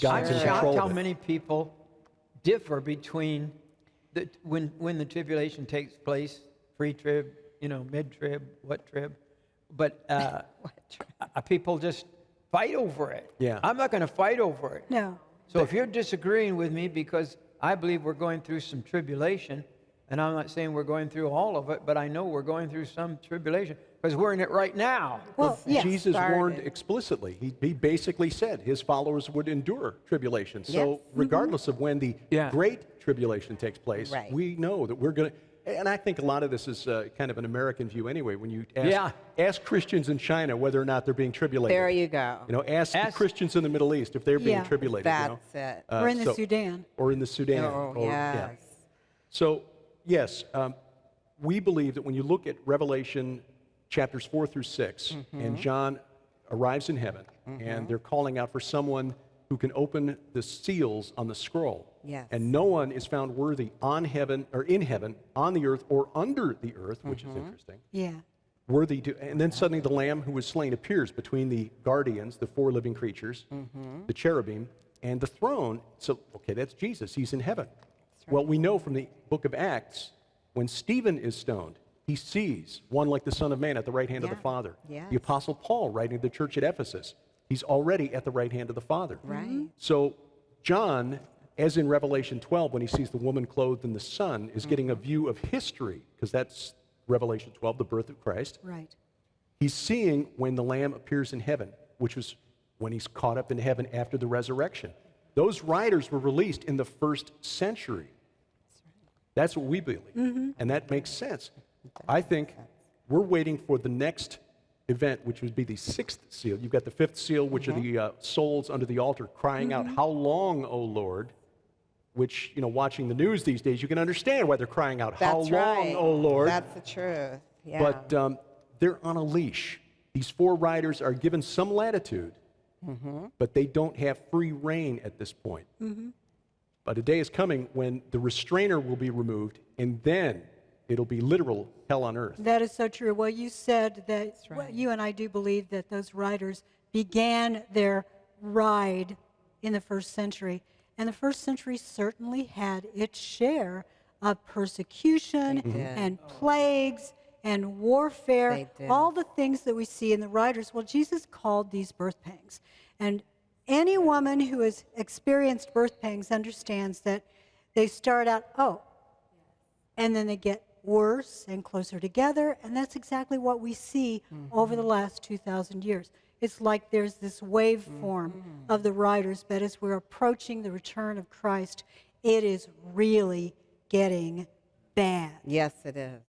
God's in I'm control shocked of how it. many people differ between when the tribulation takes place, pre-trib, mid-trib, what trib, but people just fight over it. Yeah. I'm not going to fight over it. No. So if you're disagreeing with me because I believe we're going through some tribulation, and I'm not saying we're going through all of it, but I know we're going through some tribulation because we're in it right now. Well, yes. Jesus warned started. explicitly. He basically said his followers would endure tribulation. So Yes. regardless of when the Yeah. great tribulation takes place, Right. we know that we're going to. And I think a lot of this is kind of an American view anyway. When you ask Christians in China whether or not they're being tribulated. There you go. Ask the Christians in the Middle East if they're being Yeah. tribulated. That's it. Or in the Sudan. Or in the Sudan. Oh, Yeah. yes. So, yes, we believe that when you look at Revelation chapters 4 through 6, and John arrives in heaven, and they're calling out for someone who can open the seals on the scroll. Yes. And no one is found worthy on heaven, or in heaven, on the earth, or under the earth, which is interesting. Yeah. Worthy to, and then suddenly the Lamb who was slain appears between the guardians, the four living creatures, the cherubim, and the throne. So, okay, that's Jesus. He's in heaven. Well, we know from the book of Acts, when Stephen is stoned, he sees one like the Son of Man at the right hand of the Yeah. Father. Yes. The Apostle Paul, writing to the church at Ephesus, he's already at the right hand of the Father. Right. So John, as in Revelation 12, when he sees the woman clothed in the sun, is getting a view of history, because that's Revelation 12, the birth of Christ. Right. He's seeing when the Lamb appears in heaven, which was when he's caught up in heaven after the resurrection. Those riders were released in the first century. That's what we believe, and that makes sense. I think we're waiting for the next event, which would be the sixth seal. You've got the fifth seal, which are the souls under the altar crying out, "How long, O Lord?" Which, watching the news these days, you can understand why they're crying out, "How That's long, right. O Lord?" That's the truth. Yeah. But they're on a leash. These four riders are given some latitude, but they don't have free reign at this point. But a day is coming when the restrainer will be removed, and then it'll be literal hell on earth. That is so true. Well, you said that right. you and I do believe that those riders began their ride in the first century. And the first century certainly had its share of persecution They did. and plagues and warfare, They did. all the things that we see in the riders. Well, Jesus called these birth pangs. And any woman who has experienced birth pangs understands that they start out, and then they get worse and closer together, and that's exactly what we see over the last 2,000 years. It's like there's this waveform of the riders, but as we're approaching the return of Christ, it is really getting bad. yes, it is.